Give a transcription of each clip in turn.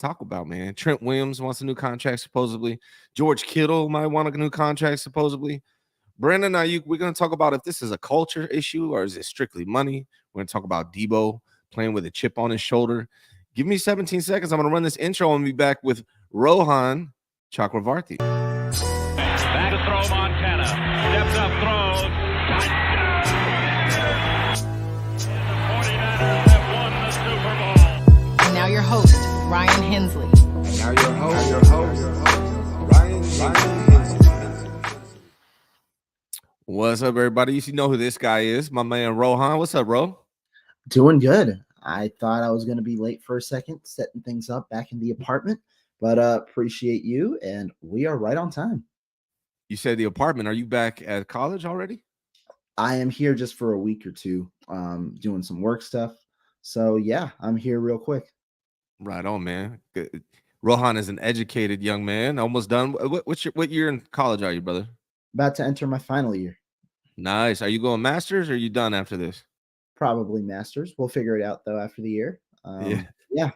talk about, man. Trent Williams wants a new contract, supposedly. George Kittle might want a new contract, supposedly. Brandon Aiyuk, we're going to talk about if this is a culture issue or is it strictly money. We're going to talk about Debo playing with a chip on his shoulder. Give me 17 seconds. I'm going to run this intro and be back with Rohan Chakravarti. Back to throw Montana. Steps up, throws. The 49ers have won the Super Bowl. And now your host, Ryan Hensley. Now your host, Ryan Hensley. What's up, everybody? You know who this guy is. My man, Rohan. What's up, Ro? Doing good. I thought I was going to be late for a second, setting things up back in the apartment, but appreciate you, and we are right on time. You said the apartment. Are you back at college already? I am here just for a week or two, doing some work stuff. So, yeah, I'm here real quick. Right on, man. Good. Rohan is an educated young man, almost done. What year in college are you, brother? About to enter my final year. Nice. Are you going masters or are you done after this? Probably masters. We'll figure it out, though, after the year. Yeah.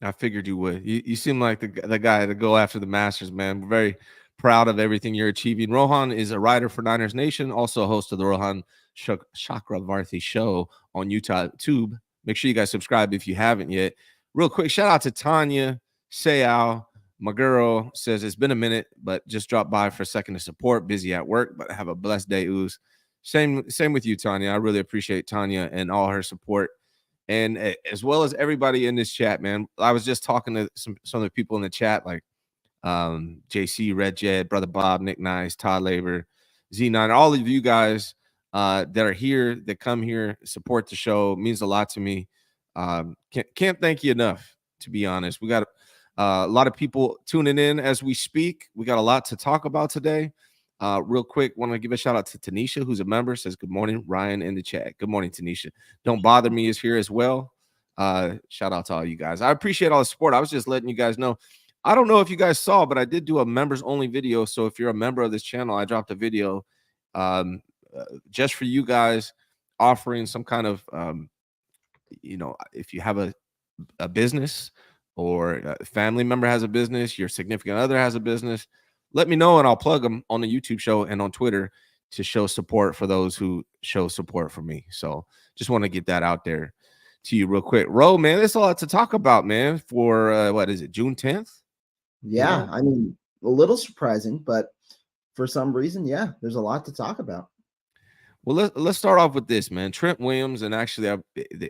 I figured you would. You seem like the guy to go after the masters, man. We're very proud of everything you're achieving. Rohan is a writer for Niners Nation, also a host of the Rohan Chakravarti show on YouTube. Make sure you guys subscribe if you haven't yet. Real quick, shout out to Tanya Sayal. My girl says it's been a minute, but just dropped by for a second to support. Busy at work, but have a blessed day, Ooze. Same with you, Tanya. I really appreciate Tanya and all her support, and as well as everybody in this chat, man. I was just talking to some of the people in the chat, like JC, Red Jet, Brother Bob, Nick Nice, Todd Labor, Z9, all of you guys that are here, that come here, support the show. It means a lot to me. Can't thank you enough, to be honest. We got a lot of people tuning in as we speak. We got a lot to talk about today. Real quick, want to give a shout out to Tanisha, who's a member, says good morning, Ryan in the chat. Good morning, Tanisha. Don't Bother Me is here as well. Shout out to all you guys. I appreciate all the support. I was just letting you guys know. I don't know if you guys saw, but I did do a members only video. So if you're a member of this channel, I dropped a video just for you guys, offering some kind of if you have a business or a family member has a business, your significant other has a business, let me know and I'll plug them on the YouTube show and on Twitter to show support for those who show support for me. So just want to get that out there to you real quick. Ro, man, there's a lot to talk about, man, for what is it, June 10th? Yeah, I mean, a little surprising, but for some reason, yeah, there's a lot to talk about. Well, let's start off with this, man. Trent Williams, and actually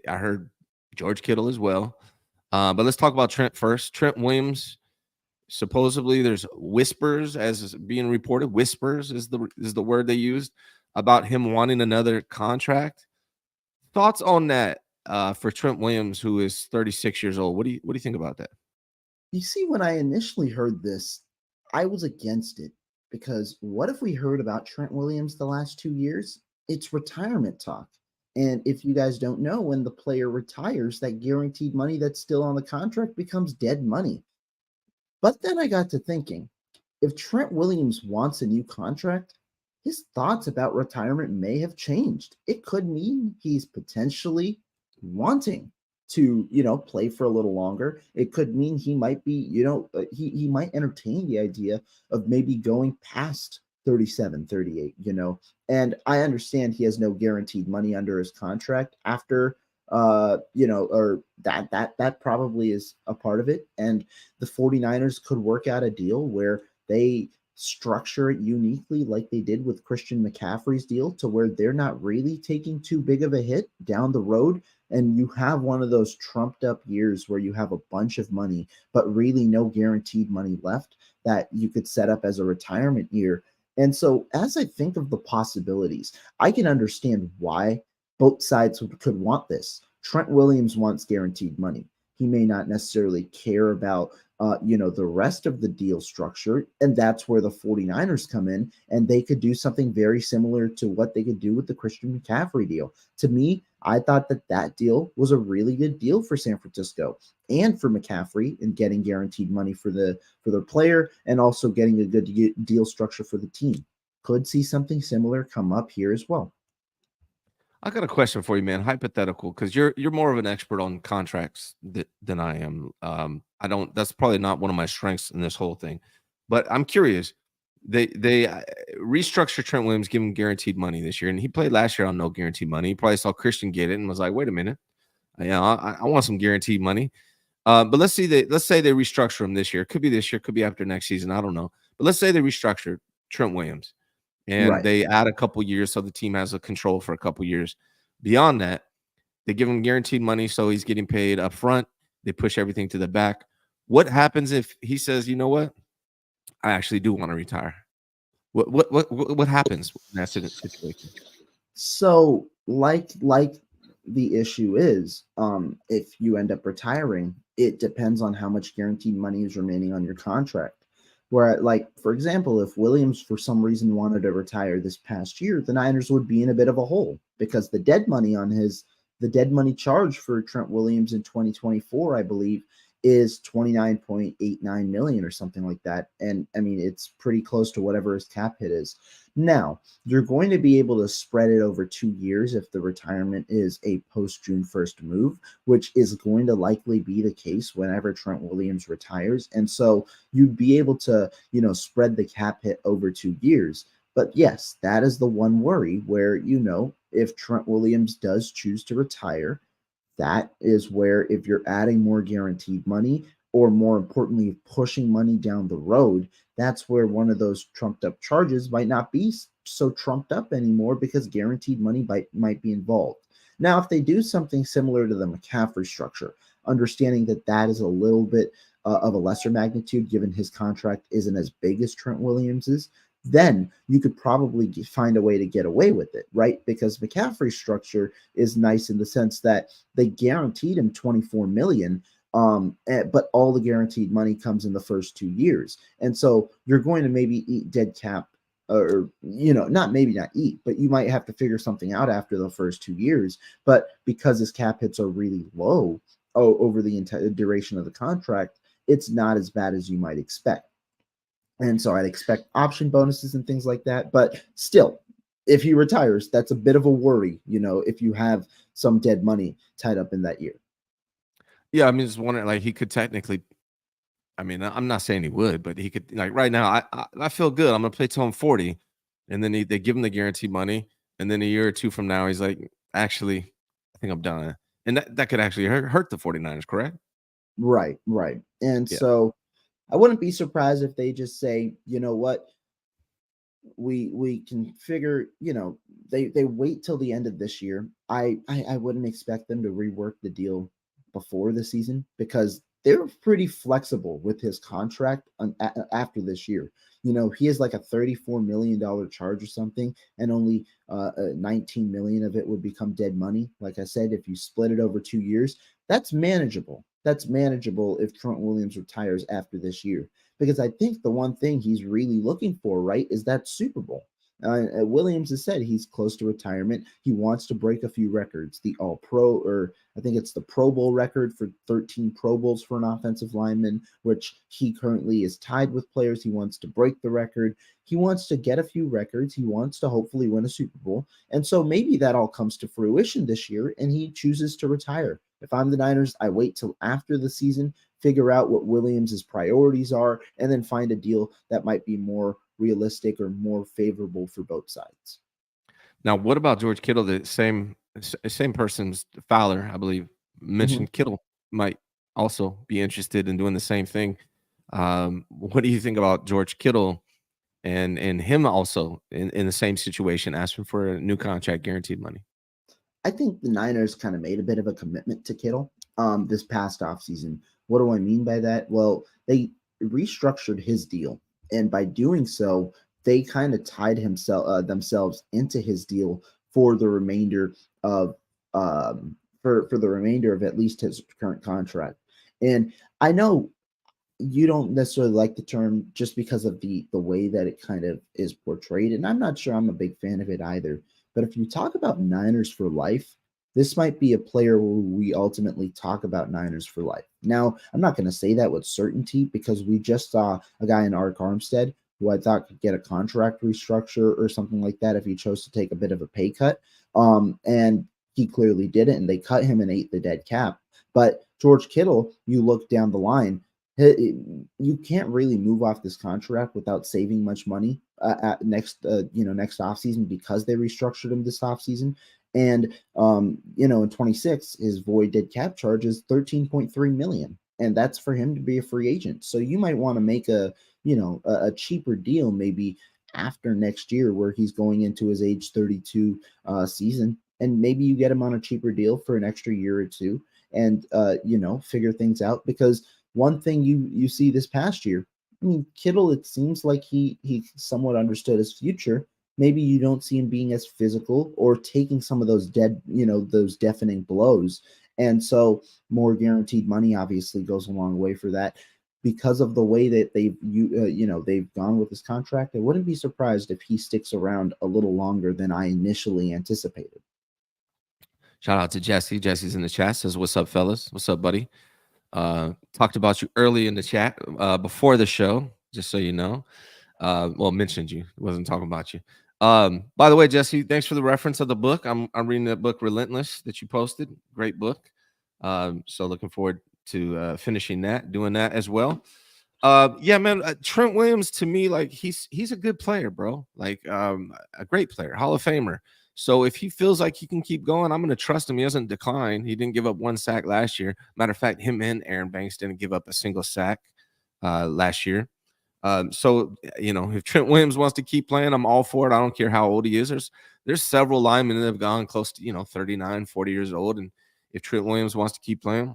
I heard George Kittle as well. But let's talk about Trent first. Trent Williams, supposedly there's whispers, as is being reported. Whispers is the word they used about him wanting another contract. Thoughts on that for Trent Williams, who is 36 years old? What do you think about that? You see, when I initially heard this, I was against it because what if we heard about Trent Williams the last 2 years? It's retirement talk. And if you guys don't know, when the player retires, that guaranteed money that's still on the contract becomes dead money. But then I got to thinking, if Trent Williams wants a new contract, his thoughts about retirement may have changed. It could mean he's potentially wanting to, play for a little longer. It could mean he might be, he might entertain the idea of maybe going past 37, 38, and I understand he has no guaranteed money under his contract after, or that probably is a part of it. And the 49ers could work out a deal where they structure it uniquely like they did with Christian McCaffrey's deal, to where they're not really taking too big of a hit down the road. And you have one of those trumped up years where you have a bunch of money, but really no guaranteed money left that you could set up as a retirement year. And so as I think of the possibilities, I can understand why both sides could want this. Trent Williams wants guaranteed money. He may not necessarily care about, the rest of the deal structure. And that's where the 49ers come in, and they could do something very similar to what they could do with the Christian McCaffrey deal. To me, I thought that deal was a really good deal for San Francisco and for McCaffrey in getting guaranteed money for their player, and also getting a good deal structure for the team. Could see something similar come up here as well. I got a question for you, man. Hypothetical, because you're more of an expert on contracts than I am. I don't. That's probably not one of my strengths in this whole thing. But I'm curious. They restructured Trent Williams, give him guaranteed money this year, and he played last year on no guaranteed money. He probably saw Christian get it and was like, "Wait a minute, I want some guaranteed money." But let's say they restructure him this year. Could be this year, could be after next season. I don't know. But let's say they restructure Trent Williams and Right. they add a couple years so the team has a control for a couple years. Beyond that, they give him guaranteed money, so he's getting paid up front. They push everything to the back. What happens if he says, "You know what? I actually do want to retire"? What happens in that situation? So, like the issue is, if you end up retiring, it depends on how much guaranteed money is remaining on your contract. Where, like, for example, if Williams for some reason wanted to retire this past year, the Niners would be in a bit of a hole because the dead money charge for Trent Williams in 2024, I believe, is 29.89 million or something like that. And I mean, it's pretty close to whatever his cap hit is. Now, you're going to be able to spread it over 2 years if the retirement is a post June 1st move, which is going to likely be the case whenever Trent Williams retires. And so you'd be able to, spread the cap hit over 2 years. But yes, that is the one worry where, if Trent Williams does choose to retire, that is where if you're adding more guaranteed money, or more importantly, pushing money down the road, that's where one of those trumped up charges might not be so trumped up anymore because guaranteed money might be involved. Now, if they do something similar to the McCaffrey structure, understanding that that is a little bit of a lesser magnitude given his contract isn't as big as Trent Williams's, then you could probably find a way to get away with it, right? Because McCaffrey's structure is nice in the sense that they guaranteed him 24 million, but all the guaranteed money comes in the first 2 years, and so you're going to maybe eat dead cap, or not eat, but you might have to figure something out after the first 2 years. But because his cap hits are really low over the entire duration of the contract, it's not as bad as you might expect. And so I'd expect option bonuses and things like that. But still, if he retires, that's a bit of a worry, if you have some dead money tied up in that year. Yeah, I mean, just wondering, like, he could technically. I mean, I'm not saying he would, but he could. Like right now, I feel good. I'm gonna play till I'm 40, and then they give him the guaranteed money, and then a year or two from now, he's like, actually, I think I'm done, and that could actually hurt the 49ers, correct? Right, right. And Yeah. so I wouldn't be surprised if they just say, you know what, we can figure, they wait till the end of this year. I wouldn't expect them to rework the deal before the season because they're pretty flexible with his contract after this year. He has like a $34 million charge or something, and only 19 million of it would become dead money. Like I said, if you split it over 2 years, that's manageable. That's manageable if Trent Williams retires after this year, because I think the one thing he's really looking for, right, is that Super Bowl. Williams has said he's close to retirement. He wants to break a few records. The All Pro, or I think it's the Pro Bowl record for 13 Pro Bowls for an offensive lineman, which he currently is tied with players. He wants to break the record. He wants to get a few records. He wants to hopefully win a Super Bowl. And so maybe that all comes to fruition this year and he chooses to retire. If I'm the Niners, I wait till after the season, figure out what Williams's priorities are, and then find a deal that might be more realistic or more favorable for both sides. Now, what about George Kittle? The same person's Fowler, I believe, Mhm. mentioned Kittle might also be interested in doing the same thing. What do you think about George Kittle and him also in the same situation, asking for a new contract, guaranteed money? I think the Niners kind of made a bit of a commitment to Kittle this past offseason. What do I mean by that? Well, they restructured his deal, and by doing so, they kind of tied themselves into his deal for the remainder of for the remainder of at least his current contract. And I know you don't necessarily like the term just because of the way that it kind of is portrayed, and I'm not sure I'm a big fan of it either. But if you talk about Niners for life, this might be a player where we ultimately talk about Niners for life. Now, I'm not going to say that with certainty because we just saw a guy in Ark Armstead who I thought could get a contract restructure or something like that if he chose to take a bit of a pay cut. And he clearly didn't, and they cut him and ate the dead cap. But George Kittle, you look down the line, you can't really move off this contract without saving much money at next next offseason, because they restructured him this offseason. And in 26, his void dead cap charge is 13.3 million, and that's for him to be a free agent. So you might want to make a cheaper deal maybe after next year, where he's going into his age 32 season, and maybe you get him on a cheaper deal for an extra year or two, and figure things out. Because one thing you see this past year, I mean, Kittle, it seems like he somewhat understood his future. Maybe you don't see him being as physical or taking some of those those deafening blows. And so more guaranteed money obviously goes a long way for that. Because of the way that they've gone with this contract, I wouldn't be surprised if he sticks around a little longer than I initially anticipated. Shout out to Jesse. Jesse's in the chat, says, "What's up, fellas? What's up, buddy?" Talked about you early in the chat before the show, just so you know. Well, mentioned you. Wasn't talking about you. By the way, Jesse, thanks for the reference of the book. I'm reading that book, Relentless, that you posted. Great book. So looking forward to finishing that, doing that as well. Yeah, man. Trent Williams, to me, like he's a good player, bro. Like a great player, Hall of Famer. So if he feels like he can keep going, I'm going to trust him. He doesn't decline. He didn't give up one sack last year. Matter of fact, him and Aaron Banks didn't give up a single sack last year. So if Trent Williams wants to keep playing, I'm all for it. I don't care how old he is. There's several linemen that have gone close to 39, 40 years old, and if Trent Williams wants to keep playing,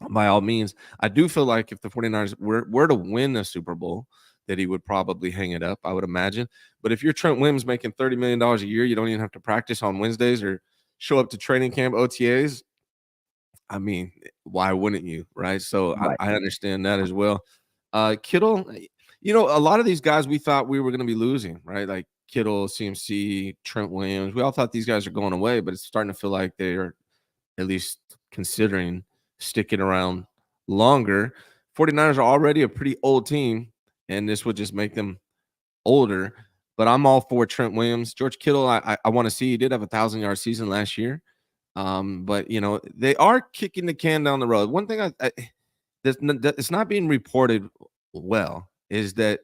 by all means. I do feel like if the 49ers were to win the Super Bowl, that he would probably hang it up, I would imagine. But if you're Trent Williams making $30 million a year, you don't even have to practice on Wednesdays or show up to training camp OTAs. I mean, why wouldn't you, right? So Right. I understand that as well. Kittle, a lot of these guys we thought we were going to be losing, right? Like Kittle, CMC, Trent Williams. We all thought these guys are going away, but it's starting to feel like they're at least considering sticking around longer. 49ers are already a pretty old team, and this would just make them older. But I'm all for Trent Williams. George Kittle, I want to see. He did have a 1,000-yard season last year. But they are kicking the can down the road. One thing it's not being reported well is that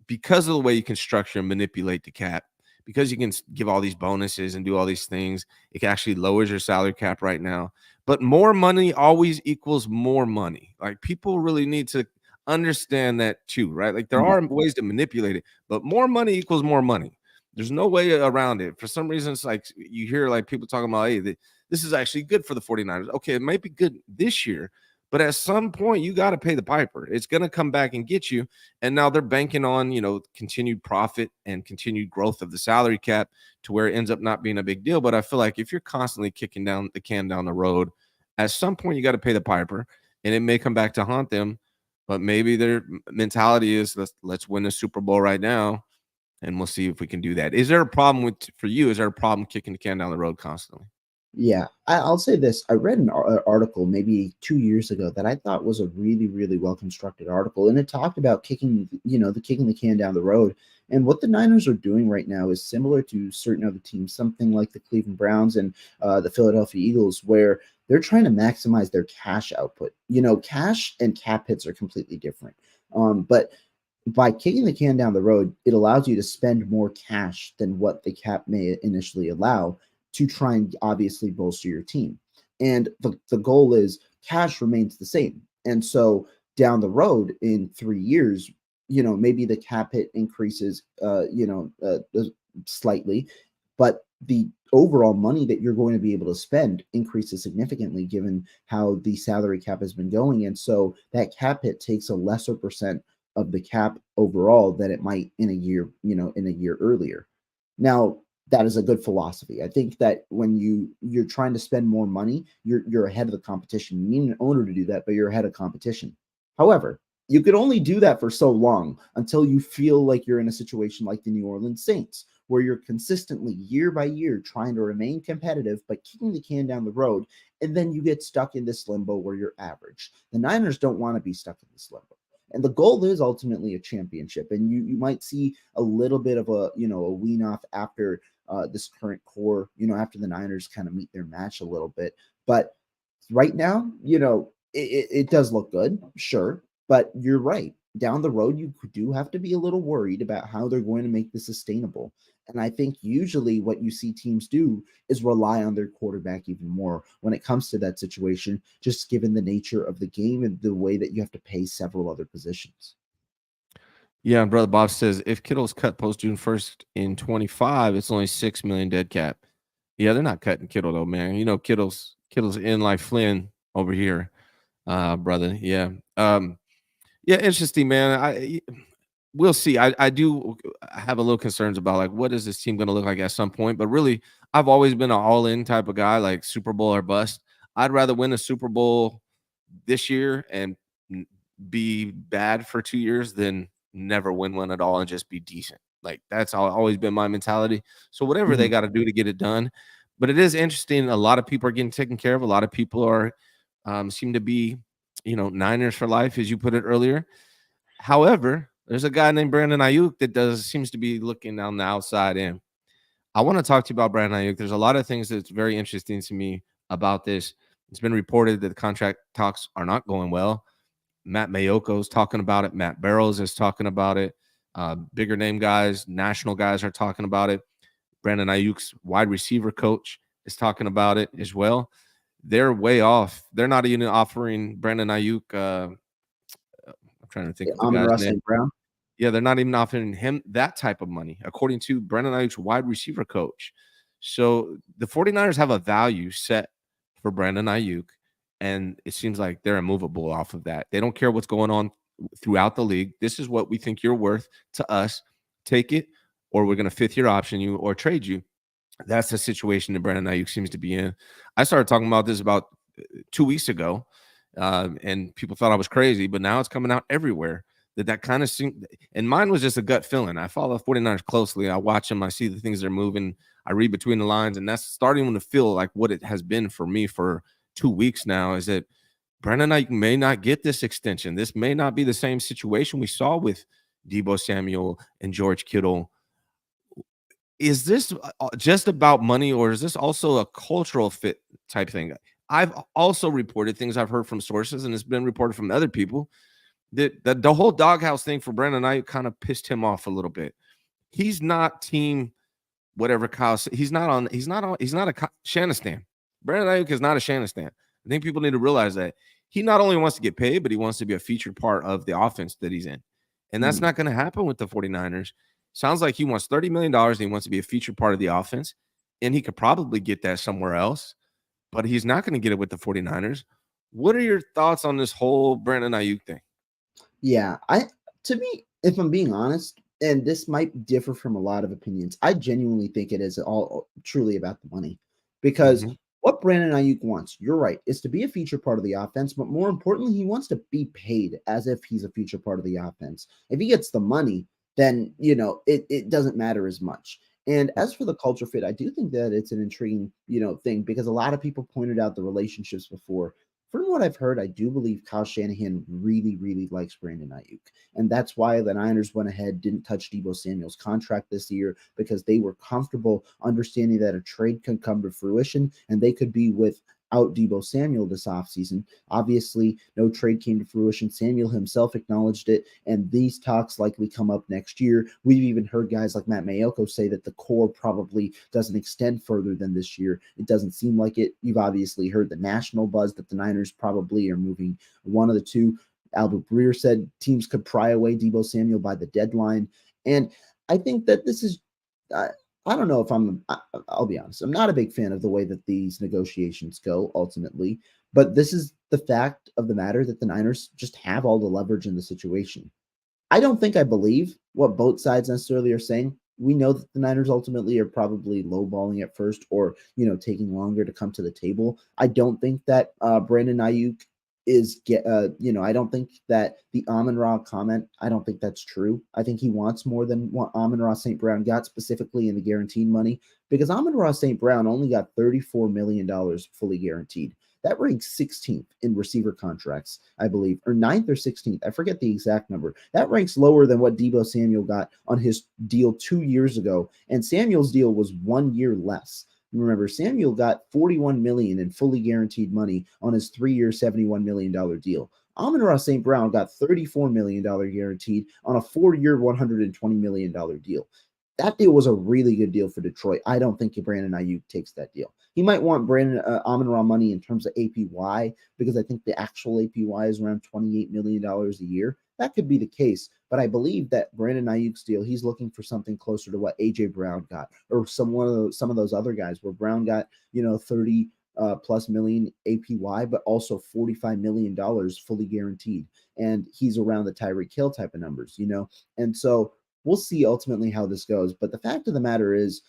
because of the way you can structure and manipulate the cap, because you can give all these bonuses and do all these things, it actually lowers your salary cap right now. But more money always equals more money. Like people really need to understand that too, right? Like there are ways to manipulate it, but more money equals more money. There's no way around it. For some reason, it's like you hear like people talking about, hey, this is actually good for the 49ers. Okay, it might be good this year, but at some point, you got to pay the piper. It's going to come back and get you. And now they're banking on, continued profit and continued growth of the salary cap to where it ends up not being a big deal. But I feel like if you're constantly kicking down the can down the road, at some point, you got to pay the piper, and it may come back to haunt them. But maybe their mentality is let's win the Super Bowl right now, and we'll see if we can do that. Is there a problem for you? Is there a problem kicking the can down the road constantly? Yeah, I'll say this. I read an article maybe 2 years ago that I thought was a really, really well constructed article, and it talked about kicking the can down the road. And what the Niners are doing right now is similar to certain other teams, something like the Cleveland Browns and the Philadelphia Eagles, where they're trying to maximize their cash output. Cash and cap hits are completely different. But by kicking the can down the road, it allows you to spend more cash than what the cap may initially allow, to try and obviously bolster your team. And the goal is cash remains the same. And so down the road in 3 years, maybe the cap hit increases, slightly, but the overall money that you're going to be able to spend increases significantly given how the salary cap has been going. And so that cap hit takes a lesser percent of the cap overall than it might in a year earlier. Now, that is a good philosophy. I think that when you're trying to spend more money, you're ahead of the competition. You need an owner to do that, but you're ahead of competition. However, you could only do that for so long until you feel like you're in a situation like the New Orleans Saints, where you're consistently year by year trying to remain competitive, but kicking the can down the road, and then you get stuck in this limbo where you're average. The Niners don't want to be stuck in this limbo. And the goal is ultimately a championship. And you might see a little bit of a wean off after this current core, after the Niners kind of meet their match a little bit. But right now, it does look good, sure. But you're right. Down the road, you do have to be a little worried about how they're going to make this sustainable. And I think usually what you see teams do is rely on their quarterback even more when it comes to that situation, just given the nature of the game and the way that you have to pay several other positions. Yeah, and brother Bob says if Kittle's cut post June 1st in 25, it's only 6 million dead cap. Yeah, they're not cutting Kittle though, man. Kittle's in like Flynn over here, brother. Yeah. Yeah, interesting, man. We'll see. I do have a little concerns about like what is this team going to look like at some point, but really I've always been an all-in type of guy, like Super Bowl or bust. I'd rather win a Super Bowl this year and be bad for 2 years than never win one at all and just be decent. Like that's always been my mentality. So whatever they Mhm. got to do to get it done. But it is interesting. A lot of people are getting taken care of. A lot of people are seem to be, Niners for life, as you put it earlier. However, there's a guy named Brandon Aiyuk that seems to be looking on the outside in. I want to talk to you about Brandon Aiyuk. There's a lot of things that's very interesting to me about this. It's been reported that the contract talks are not going well. Matt Mayoko's talking about it. Matt Barrows is talking about it. Bigger name guys, national guys are talking about it. Brandon Ayuk's wide receiver coach is talking about it as well. They're way off. They're not even offering Brandon Ayuk. I'm trying to think of the Amon guy's Ross name. St. Brown. Yeah, they're not even offering him that type of money, according to Brandon Aiyuk's wide receiver coach. So the 49ers have a value set for Brandon Aiyuk, and it seems like they're immovable off of that. They don't care what's going on throughout the league. This is what we think you're worth to us. Take it, or we're going to fifth year option you or trade you. That's the situation that Brandon Aiyuk seems to be in. I started talking about this about 2 weeks ago, and people thought I was crazy, but now it's coming out everywhere that kind of seemed, and mine was just a gut feeling. I follow 49ers closely. I watch them. I see the things they're moving. I read between the lines, and that's starting to feel like what it has been for me for 2 weeks now is that Brandon Aiyuk may not get this extension. This may not be the same situation we saw with Deebo Samuel and George Kittle. Is this just about money, or is this also a cultural fit type thing? I've also reported things I've heard from sources, and it's been reported from other people that the whole doghouse thing for Brandon Aiyuk kind of pissed him off a little bit. He's not team whatever Kyle said. He's not a Shanistan. Brandon Aiyuk is not a Shanistan. I think people need to realize that he not only wants to get paid, but he wants to be a featured part of the offense that he's in. And that's Mhm. not going to happen with the 49ers. Sounds like he wants $30 million and he wants to be a featured part of the offense. And he could probably get that somewhere else, but he's not going to get it with the 49ers. What are your thoughts on this whole Brandon Aiyuk thing? Yeah, to me, if I'm being honest, and this might differ from a lot of opinions, I genuinely think it is all truly about the money. Because Mhm. what Brandon Ayuk wants, you're right, is to be a feature part of the offense, but more importantly, he wants to be paid as if he's a feature part of the offense. If he gets the money, then it doesn't matter as much. And as for the culture fit, I do think that it's an intriguing, thing because a lot of people pointed out the relationships before. From what I've heard, I do believe Kyle Shanahan really, really likes Brandon Ayuk. And that's why the Niners went ahead, didn't touch Deebo Samuel's contract this year because they were comfortable understanding that a trade could come to fruition and they could be without Deebo Samuel this offseason. Obviously, no trade came to fruition. Samuel himself acknowledged it, and these talks likely come up next year. We've even heard guys like Matt Mayoko say that the core probably doesn't extend further than this year. It doesn't seem like it. You've obviously heard the national buzz that the Niners probably are moving one of the two. Albert Breer said teams could pry away Deebo Samuel by the deadline. And I think that this is, I, I don't know if I'll be honest, I'm not a big fan of the way that these negotiations go ultimately, but this is the fact of the matter that the Niners just have all the leverage in the situation. I don't think I believe what both sides necessarily are saying. We know that the Niners ultimately are probably lowballing at first or, taking longer to come to the table. I don't think that Brandon Ayuk I don't think that the Amon Ra comment, I don't think that's true. I think he wants more than what Amon Ra St. Brown got specifically in the guaranteed money because Amon Ra St. Brown only got $34 million fully guaranteed. that ranks 16th in receiver contracts, I believe, or 9th or 16th. I forget the exact number. That ranks lower than what Deebo Samuel got on his deal 2 years ago, and Samuel's deal was 1 year less. Remember, Samuel got $41 million in fully guaranteed money on his 3-year, $71 million deal. Amon-Ra St. Brown got $34 million guaranteed on a 4-year, $120 million deal. That deal was a really good deal for Detroit. I don't think Brandon Aiyuk takes that deal. He might want Brandon Amon-Ra money in terms of APY, because I think the actual APY is around $28 million a year. That could be the case, but I believe that Brandon Ayuk's deal, he's looking for something closer to what AJ Brown got, or some of those other guys, where Brown got 30 plus million APY, but also $45 million fully guaranteed, and he's around the Tyreek Hill type of numbers, and so we'll see ultimately how this goes. But the fact of the matter is,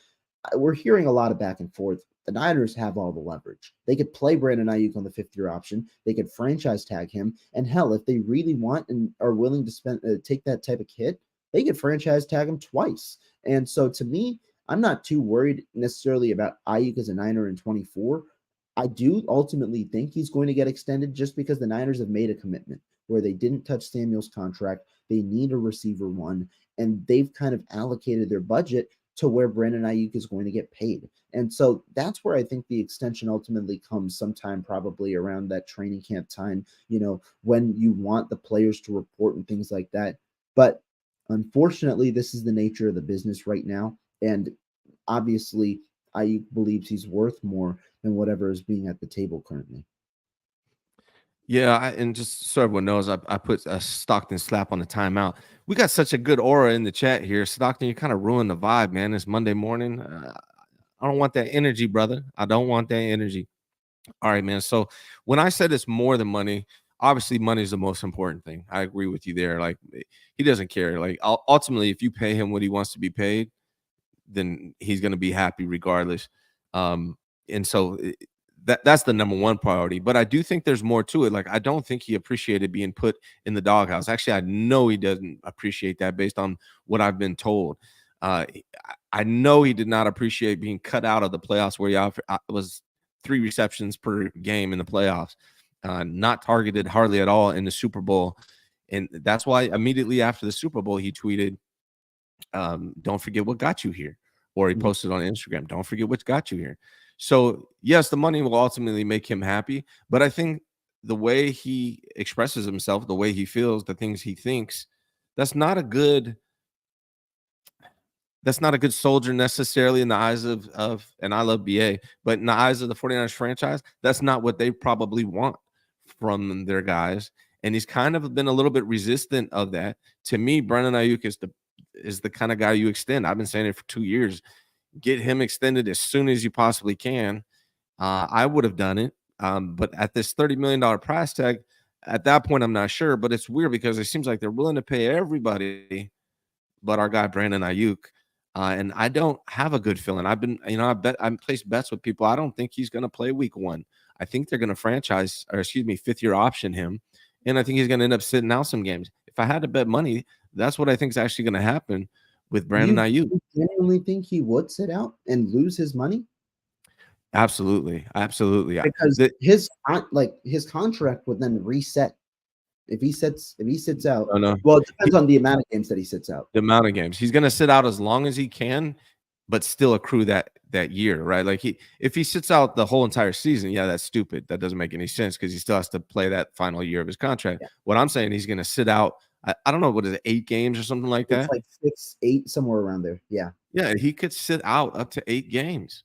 we're hearing a lot of back and forth. The Niners have all the leverage. They could play Brandon Aiyuk on the 5th-year option. They could franchise tag him. And hell, if they really want and are willing to take that type of hit, they could franchise tag him twice. And so to me, I'm not too worried necessarily about Aiyuk as a Niner in 24. I do ultimately think he's going to get extended, just because the Niners have made a commitment where they didn't touch Samuel's contract. They need a receiver one, and they've kind of allocated their budget to where Brandon Aiyuk is going to get paid. And so that's where I think the extension ultimately comes, sometime probably around that training camp time, when you want the players to report and things like that. But unfortunately, this is the nature of the business right now. And obviously, Aiyuk believes he's worth more than whatever is being at the table currently. Yeah, and just so everyone knows, I put a Stockton slap on the timeout. We got such a good aura in the chat here. Stockton, you kind of ruined the vibe, man. It's Monday morning. I don't want that energy, brother. I don't want that energy. All right, man. So when I said it's more than money, obviously money is the most important thing. I agree with you there. Like, he doesn't care. Like, ultimately, if you pay him what he wants to be paid, then he's going to be happy regardless. And so that's the number one priority. But I do think there's more to it. Like, I don't think he appreciated being put in the doghouse. Actually, I know he doesn't appreciate that based on what I've been told. I know he did not appreciate being cut out of the playoffs, where he was 3 receptions per game in the playoffs, not targeted hardly at all in the Super Bowl. And that's why immediately after the Super Bowl, he tweeted, don't forget what got you here. Or he posted on Instagram, don't forget what got you here. So yes, the money will ultimately make him happy, but I think the way he expresses himself, the way he feels, the things he thinks, that's not a good soldier necessarily in the eyes of and I love BA, but in the eyes of the 49ers franchise, that's not what they probably want from their guys. And he's kind of been a little bit resistant of that. To me, Brandon Aiyuk is the kind of guy you extend. I've been saying it for 2 years. Get him extended as soon as you possibly can. I would have done it. But at this $30 million price tag, at that point, I'm not sure. But it's weird because it seems like they're willing to pay everybody but our guy Brandon Aiyuk. And I don't have a good feeling. I've placed bets with people. I don't think he's going to play week 1. I think they're going to 5th-year option him. And I think he's going to end up sitting out some games. If I had to bet money, that's what I think is actually going to happen with Brandon Aiyuk. You genuinely think he would sit out and lose his money? Absolutely. Because his contract would then reset if he sits out. Oh, no. Well, it depends on the amount of games that he sits out. The amount of games. He's going to sit out as long as he can, but still accrue that year, right? Like, if he sits out the whole entire season, yeah, that's stupid. That doesn't make any sense because he still has to play that final year of his contract. Yeah. What I'm saying, he's going to sit out, I don't know, what is it, 8 games or something like that? It's like 6, 8, somewhere around there. Yeah. Yeah, he could sit out up to 8 games.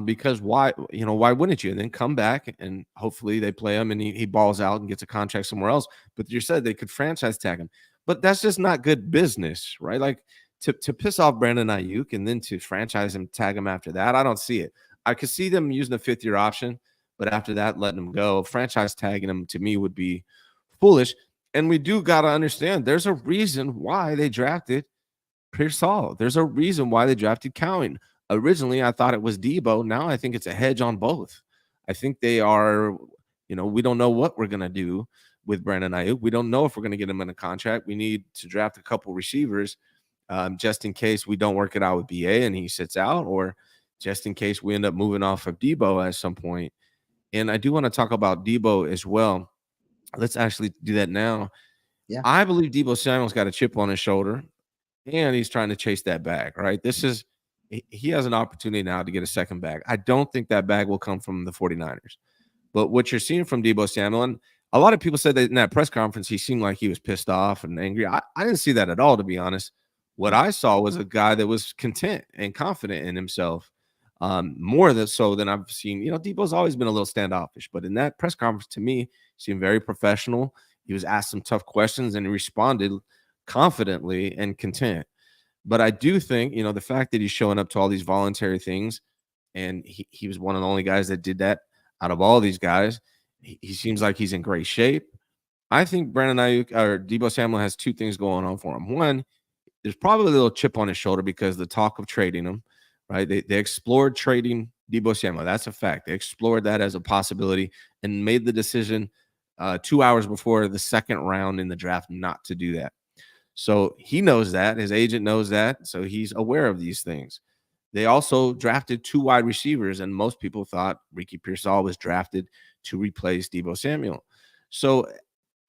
Because why wouldn't you? And then come back and hopefully they play him and he balls out and gets a contract somewhere else. But you said they could franchise tag him. But that's just not good business, right? Like, to piss off Brandon Aiyuk and then to franchise him, tag him after that, I don't see it. I could see them using a 5th-year option, but after that, letting him go. Franchise tagging him, to me, would be foolish. And we do got to understand there's a reason why they drafted Pierce Hall. There's a reason why they drafted Cowan. Originally, I thought it was Deebo. Now I think it's a hedge on both. I think they are, we don't know what we're going to do with Brandon Aiyuk. We don't know if we're going to get him in a contract. We need to draft a couple receivers just in case we don't work it out with BA and he sits out, or just in case we end up moving off of Deebo at some point. And I do want to talk about Debo as well. Let's actually do that now. Yeah. I believe Debo Samuel's got a chip on his shoulder, and he's trying to chase that bag, right? He has an opportunity now to get a second bag. I don't think that bag will come from the 49ers. But what you're seeing from Debo Samuel, and a lot of people said that in that press conference, he seemed like he was pissed off and angry. I didn't see that at all, to be honest. What I saw was a guy that was content and confident in himself, more than so than I've seen. Debo's always been a little standoffish, but in that press conference, to me, he seemed very professional. He was asked some tough questions and he responded confidently and content. But I do think, the fact that he's showing up to all these voluntary things, and he was one of the only guys that did that out of all these guys. He seems like he's in great shape. I think Brandon Aiyuk or Debo Samuel has two things going on for him. One, there's probably a little chip on his shoulder because the talk of trading him, right? They explored trading Debo Samuel. That's a fact. They explored that as a possibility and made the decision 2 hours before the second round in the draft not to do that. So he knows that. His agent knows that. So he's aware of these things. They also drafted 2 wide receivers, and most people thought Ricky Pearsall was drafted to replace Debo Samuel. So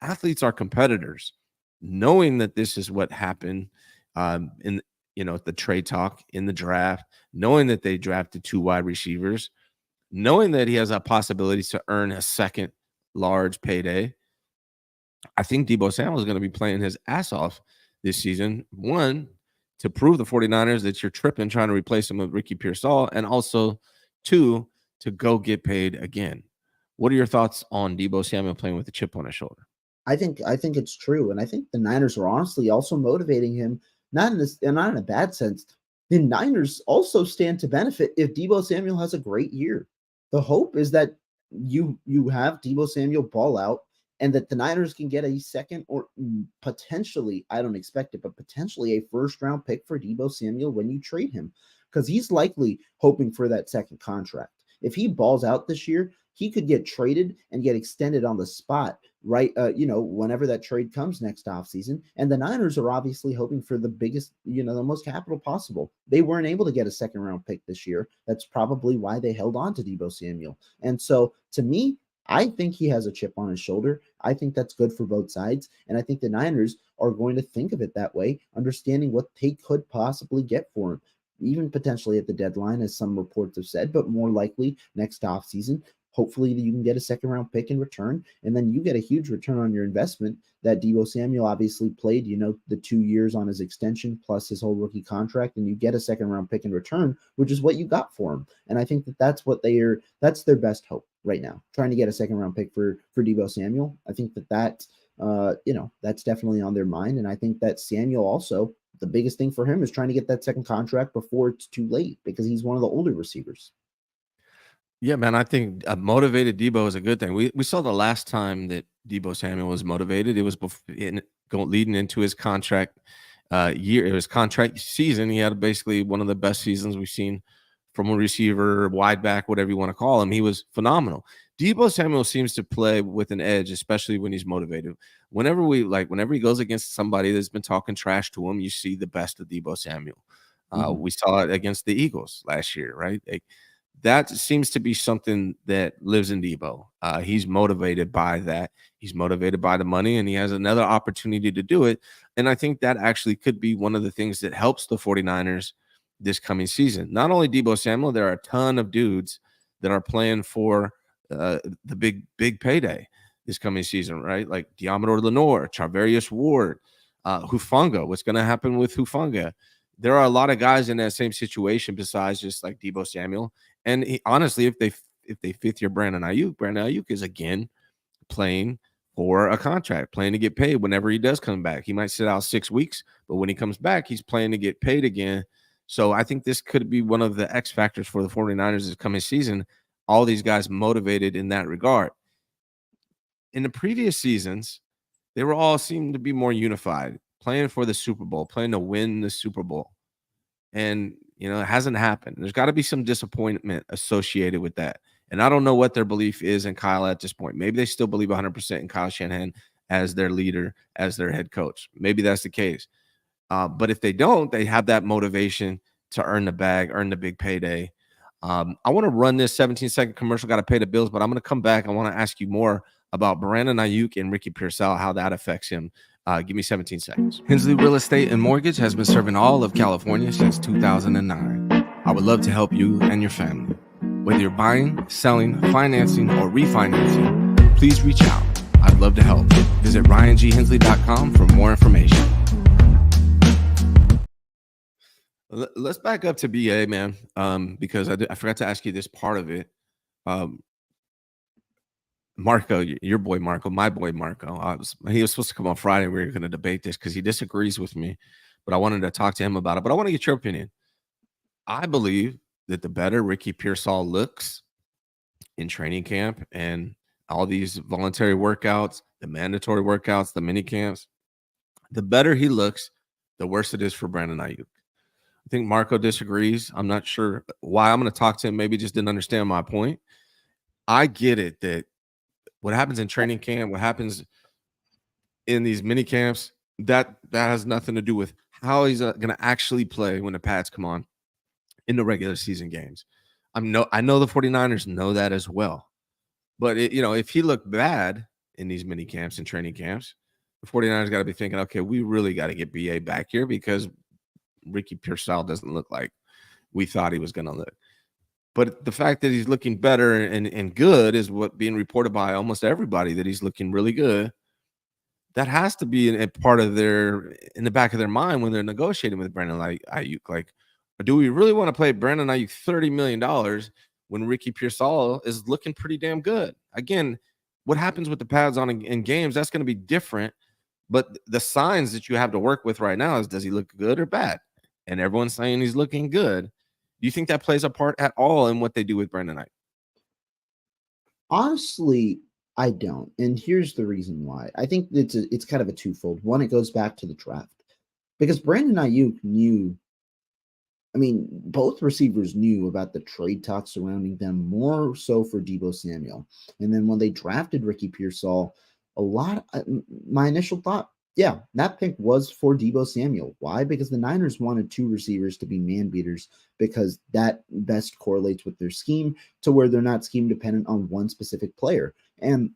athletes are competitors. Knowing that this is what happened in the trade talk in the draft, knowing that they drafted 2 wide receivers, knowing that he has a possibility to earn a second large payday, I think Debo Samuel is going to be playing his ass off this season. One, to prove the 49ers that you're tripping trying to replace him with Ricky Pearsall, and also two, to go get paid again. What are your thoughts on Debo Samuel playing with a chip on his shoulder? I think it's true, and I think the Niners are honestly also motivating him, not in a bad sense. The Niners also stand to benefit if Debo Samuel has a great year. The hope is that you have Debo Samuel ball out, and that the Niners can get a second or potentially, I don't expect it, but potentially a first round pick for Debo Samuel when you trade him, because he's likely hoping for that second contract. If he balls out this year, he could get traded and get extended on the spot, right? Whenever that trade comes next offseason. And the Niners are obviously hoping for the biggest, the most capital possible. They weren't able to get a second round pick this year. That's probably why they held on to Debo Samuel. And so to me, I think he has a chip on his shoulder. I think that's good for both sides. And I think the Niners are going to think of it that way, understanding what they could possibly get for him, even potentially at the deadline, as some reports have said, but more likely next offseason. Hopefully you can get a second round pick in return, and then you get a huge return on your investment that Debo Samuel obviously played, the 2 years on his extension plus his whole rookie contract, and you get a second round pick in return, which is what you got for him. And I think that's their best hope right now, trying to get a second round pick for Debo Samuel. I think that's definitely on their mind. And I think that Samuel also, the biggest thing for him is trying to get that second contract before it's too late, because he's one of the older receivers. Yeah, man, I think a motivated Debo is a good thing. We saw the last time that Debo Samuel was motivated, it was leading into his contract year. It was contract season. He had basically one of the best seasons we've seen from a receiver, wide back, whatever you want to call him. He was phenomenal. Debo Samuel seems to play with an edge, especially when he's motivated. Whenever he goes against somebody that's been talking trash to him, you see the best of Debo Samuel. We saw it against the Eagles last year, right? That seems to be something that lives in Debo. He's motivated by that. He's motivated by the money, and he has another opportunity to do it. And I think that actually could be one of the things that helps the 49ers this coming season. Not only Debo Samuel, there are a ton of dudes that are playing for the big payday this coming season, right? Like Diamador Lenore, Charvarius Ward, Hufanga. What's going to happen with Hufanga? There are a lot of guys in that same situation besides just like Debo Samuel. And honestly, if they fifth year Brandon Aiyuk is again playing for a contract, playing to get paid whenever he does come back. He might sit out 6 weeks, but when he comes back, he's playing to get paid again. So I think this could be one of the X factors for the 49ers this coming season. All these guys motivated in that regard. In the previous seasons, they were all seemed to be more unified, playing for the Super Bowl, playing to win the Super Bowl. And, it hasn't happened. There's got to be some disappointment associated with that. And I don't know what their belief is in Kyle at this point. Maybe they still believe 100% in Kyle Shanahan as their leader, as their head coach. Maybe that's the case. But if they don't, they have that motivation to earn the bag, earn the big payday. I want to run this 17-second commercial. Got to pay the bills, but I'm going to come back. I want to ask you more about Brandon Aiyuk and Ricky Pearsall, how that affects him. Give me 17 seconds. Hensley Real Estate and Mortgage has been serving all of California since 2009. I would love to help you and your family. Whether you're buying, selling, financing, or refinancing, please reach out. I'd love to help. Visit RyanGHensley.com for more information. Let's back up to BA, man, because I forgot to ask you this part of it. Marco, your boy Marco, my boy Marco, he was supposed to come on Friday. We were going to debate this because he disagrees with me, but I wanted to talk to him about it. But I want to get your opinion. I believe that the better Ricky Pearsall looks in training camp and all these voluntary workouts, the mandatory workouts, the mini camps, the better he looks, the worse it is for Brandon Aiyuk. I think Marco disagrees. I'm not sure why. I'm going to talk to him. Maybe just didn't understand my point. I get it that what happens in training camp, what happens in these mini camps, that has nothing to do with how he's going to actually play when the pads come on in the regular season games. I know the 49ers know that as well. But, if he looked bad in these mini camps and training camps, the 49ers got to be thinking, okay, we really got to get BA back here because Ricky Pearsall doesn't look like we thought he was going to look. But the fact that he's looking better and good is what being reported by almost everybody, that he's looking really good. That has to be a part of in the back of their mind when they're negotiating with Brandon Aiyuk. Like, do we really want to play Brandon Aiyuk $30 million when Ricky Pearsall is looking pretty damn good? Again, what happens with the pads on in games, that's going to be different. But the signs that you have to work with right now is, does he look good or bad? And everyone's saying he's looking good. Do you think that plays a part at all in what they do with Brandon Aiyuk? Honestly, I don't. And here's the reason why. I think it's kind of a twofold. One, it goes back to the draft. Because Brandon Aiyuk knew, both receivers knew about the trade talks surrounding them, more so for Deebo Samuel. And then when they drafted Ricky Pearsall, my initial thought, yeah, that pick was for Deebo Samuel. Why? Because the Niners wanted two receivers to be man beaters because that best correlates with their scheme to where they're not scheme dependent on one specific player. And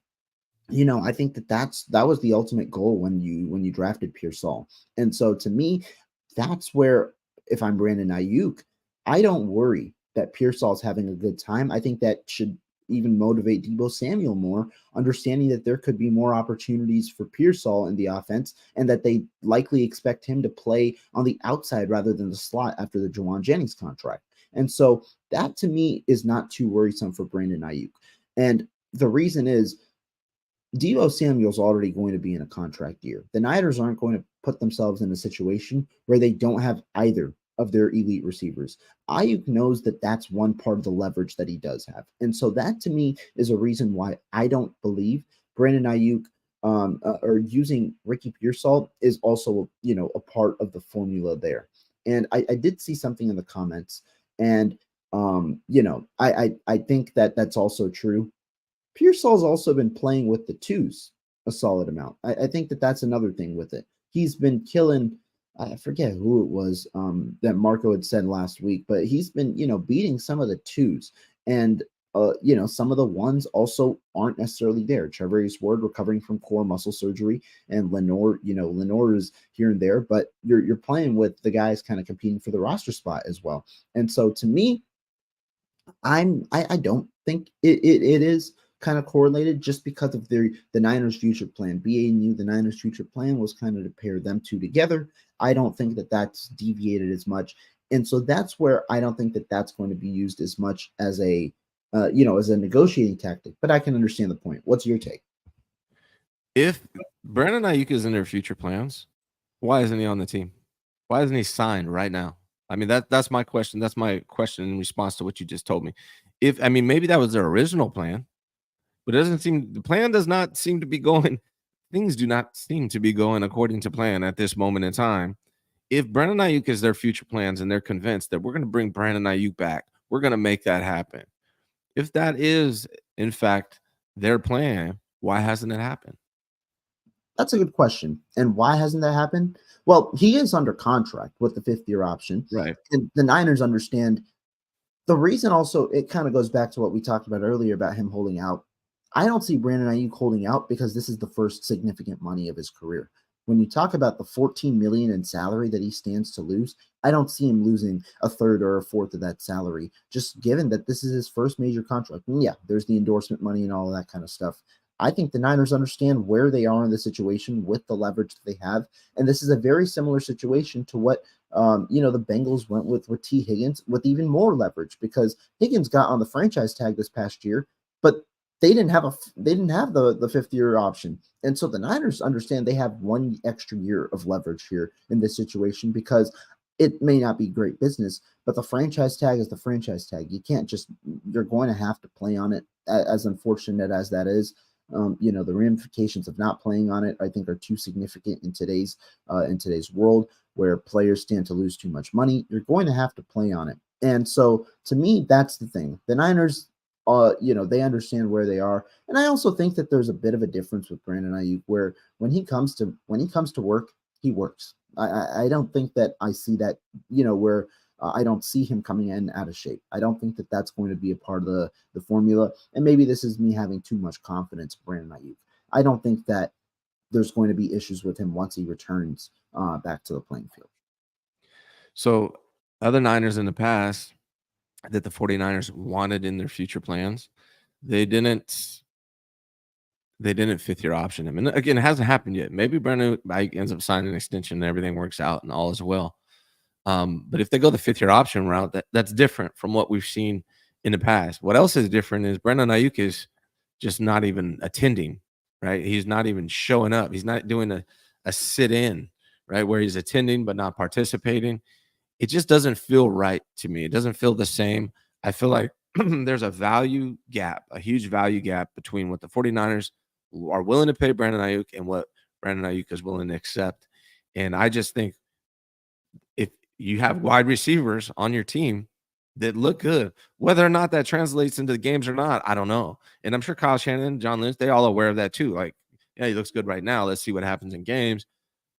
I think that was the ultimate goal when you drafted Pearsall. And so to me, that's where, if I'm Brandon Aiyuk, I don't worry that Pearsall's having a good time. I think that should even motivate Deebo Samuel more, understanding that there could be more opportunities for Pearsall in the offense and that they likely expect him to play on the outside rather than the slot after the Juwan Jennings contract. And so that to me is not too worrisome for Brandon Aiyuk. And the reason is Deebo Samuel's already going to be in a contract year. The Niners aren't going to put themselves in a situation where they don't have either of their elite receivers. Aiyuk knows that that's one part of the leverage that he does have. And so that to me is a reason why I don't believe Brandon Aiyuk or using Ricky Pearsall is also, a part of the formula there. And I did see something in the comments, and I think that that's also true. Pearsall's also been playing with the twos a solid amount. I think that that's another thing with it. He's been killing, I forget who it was that Marco had said last week, but he's been, beating some of the twos. And, some of the ones also aren't necessarily there. Charvarius Ward recovering from core muscle surgery, and Lenore is here and there, but you're playing with the guys kind of competing for the roster spot as well. And so to me, I don't think it is kind of correlated just because of the Niners' future plan. BA knew the Niners' future plan was kind of to pair them two together. I don't think that that's deviated as much. And so that's where I don't think that that's going to be used as much as a negotiating tactic, but I can understand the point. What's your take? If Brandon Aiyuk is in their future plans, why isn't he on the team? Why isn't he signed right now? That's my question. That's my question in response to what you just told me. Maybe that was their original plan, but the plan does not seem to be going. Things do not seem to be going according to plan at this moment in time. If Brandon Aiyuk is their future plans and they're convinced that we're going to bring Brandon Aiyuk back, we're going to make that happen. If that is, in fact, their plan, why hasn't it happened? That's a good question. And why hasn't that happened? Well, he is under contract with the 5th-year option. Right. And the Niners understand The reason also, it kind of goes back to what we talked about earlier about him holding out. I don't see Brandon Aiyuk holding out because this is the first significant money of his career. When you talk about the 14 million in salary that he stands to lose, I don't see him losing a third or a fourth of that salary, just given that this is his first major contract. And yeah, there's the endorsement money and all of that kind of stuff. I think the Niners understand where they are in the situation with the leverage that they have. And this is a very similar situation to what the Bengals went with T. Higgins with even more leverage, because Higgins got on the franchise tag this past year, but they didn't have the fifth year option. And so the Niners understand they have 1 extra year of leverage here in this situation, because it may not be great business, but the franchise tag is the franchise tag. You're going to have to play on it, as unfortunate as that is. The ramifications of not playing on it, I think, are too significant in today's world, where players stand to lose too much money. You're going to have to play on it. And so to me, that's the thing. The Niners, they understand where they are. And I also think that there's a bit of a difference with Brandon Aiyuk, where when he comes to work, he works. I don't think that I see that, where I don't see him coming in out of shape. I don't think that that's going to be a part of the formula. And maybe this is me having too much confidence in Brandon Aiyuk. I don't think that there's going to be issues with him once he returns back to the playing field. So other Niners in the past that the 49ers wanted in their future plans, they didn't fifth year option him. And again, it hasn't happened yet. Maybe Brandon Aiyuk ends up signing an extension and everything works out and all is well. But if they go the fifth year option route, that's different from what we've seen in the past. What else is different is Brandon Aiyuk is just not even attending, right? He's not even showing up. He's not doing a sit in, right, where he's attending but not participating. It just doesn't feel right to me. It doesn't feel the same. I feel like there's a value gap, a huge value gap between what the 49ers are willing to pay Brandon Aiyuk and what Brandon Aiyuk is willing to accept. And I just think if you have wide receivers on your team that look good, whether or not that translates into the games or not, I don't know. And I'm sure Kyle Shanahan, John Lynch, they all aware of that too. Like, yeah, he looks good right now. Let's see what happens in games.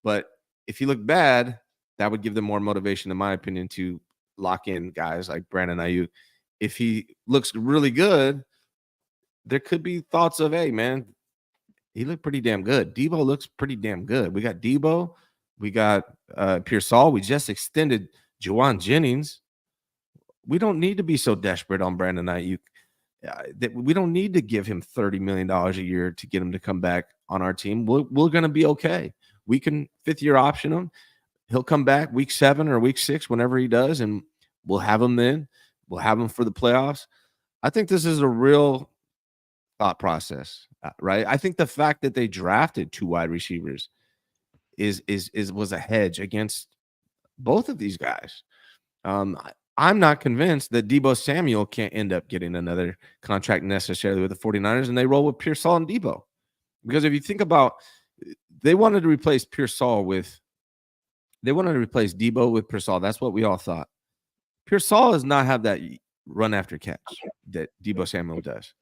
But if he looked bad, that would give them more motivation, in my opinion, to lock in guys like Brandon Aiyuk. If he looks really good, there could be thoughts of, hey, man, he looked pretty damn good. Debo looks pretty damn good. We got Debo. We got Pearsall. We just extended Juwan Jennings. We don't need to be so desperate on Brandon Aiyuk. That we don't need to give him $30 million a year to get him to come back on our team. We're going to be okay. We can fifth year option him. He'll come back week 7 or week 6, whenever he does, and we'll have him then. We'll have him for the playoffs. I think this is a real thought process, right? I think the fact that they drafted 2 wide receivers was a hedge against both of these guys. I'm not convinced that Debo Samuel can't end up getting another contract necessarily with the 49ers, and they roll with Pearsall and Debo. Because if you think about, they wanted to replace Debo with Pearsall. That's what we all thought. Pearsall does not have that run after catch that Debo Samuel does.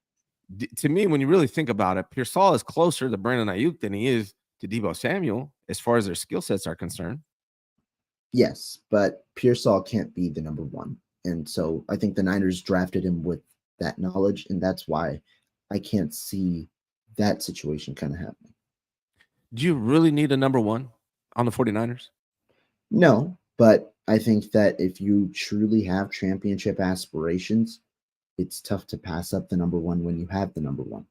To me, when you really think about it, Pearsall is closer to Brandon Aiyuk than he is to Debo Samuel as far as their skill sets are concerned. Yes, but Pearsall can't be the number one. And so I think the Niners drafted him with that knowledge, and that's why I can't see that situation kind of happening. Do you really need a number one on the 49ers? No, but I think that if you truly have championship aspirations, it's tough to pass up the number one when you have the number one.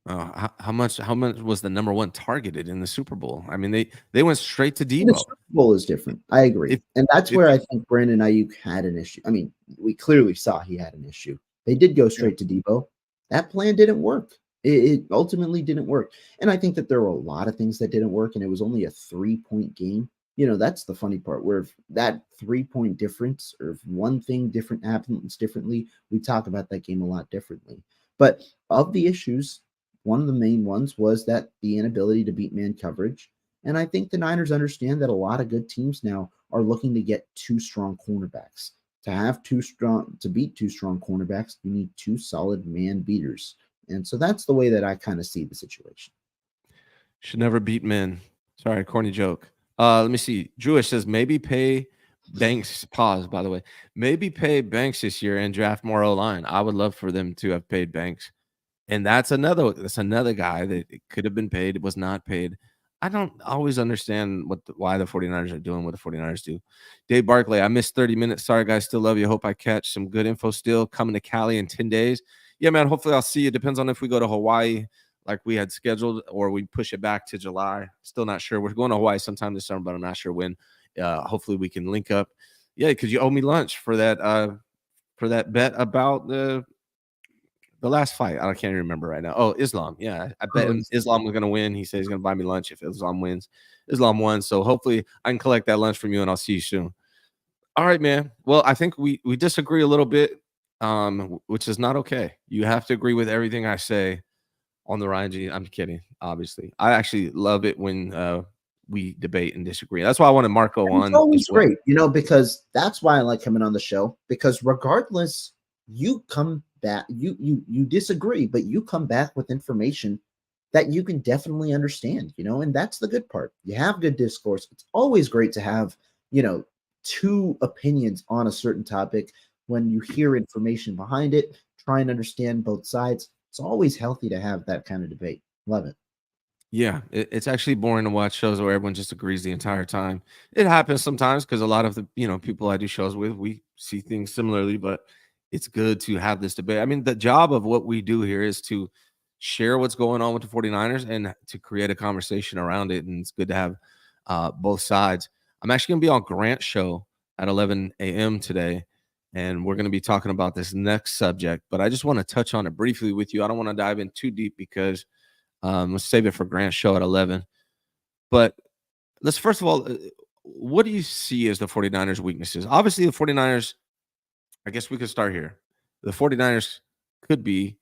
How much was the number one targeted in the Super Bowl? I mean, they went straight to Debo. The Super Bowl is different. I agree. And that's where I think Brandon Aiyuk had an issue. I mean, we clearly saw he had an issue. They did go straight to Debo. That plan didn't work. It ultimately didn't work. And I think that there were a lot of things that didn't work, and it was only a 3-point game. That's the funny part, where if that 3-point difference, or if one thing different happens differently, we talk about that game a lot differently. But of the issues, one of the main ones was that the inability to beat man coverage. And I think the Niners understand that a lot of good teams now are looking to get 2 strong cornerbacks. To beat 2 strong cornerbacks, you need 2 solid man beaters. And so that's the way that I kind of see the situation. Should never beat men. Sorry, corny joke. Let me see. Jewish says maybe pay Banks, pause, by the way. Maybe pay Banks this year and draft more O-line. I would love for them to have paid Banks. And that's another guy that it could have been paid, it was not paid. I don't always understand why the 49ers are doing what the 49ers do. Dave Barkley, I missed 30 minutes. Sorry, guys. Still love you. Hope I catch some good info still. Coming to Cali in 10 days. Yeah, man. Hopefully I'll see you. Depends on if we go to Hawaii like we had scheduled or we push it back to July. Still not sure. We're going to Hawaii sometime this summer, but I'm not sure when. Hopefully we can link up. Yeah, because you owe me lunch for that bet about the last fight. I can't even remember right now. Oh, Islam. Yeah, I bet Islam was going to win. He said he's going to buy me lunch if Islam wins. Islam won. So hopefully I can collect that lunch from you and I'll see you soon. All right, man. Well, I think we disagree a little bit, which is not okay. You have to agree with everything I say on the Ryan G. I'm kidding, obviously. I actually love it when we debate and disagree. That's why I wanted Marco And on. it's always as well. great, because that's why I like coming on the show. Because regardless, you come back, you disagree, but you come back with information that you can definitely understand, and that's the good part. You have good discourse. It's always great to have, two opinions on a certain topic. When you hear information behind it, try and understand both sides. It's always healthy to have that kind of debate. Love it. Yeah, it's actually boring to watch shows where everyone just agrees the entire time. It happens sometimes because a lot of the people I do shows with, we see things similarly, but it's good to have this debate. I mean, the job of what we do here is to share what's going on with the 49ers and to create a conversation around it. And it's good to have both sides. I'm actually going to be on Grant's show at 11 a.m. today, and we're going to be talking about this next subject. But I just want to touch on it briefly with you. I don't want to dive in too deep because let's save it for Grant's show at 11. But let's first of all, what do you see as the 49ers' weaknesses? Obviously, the 49ers, I guess we could start here. The 49ers could be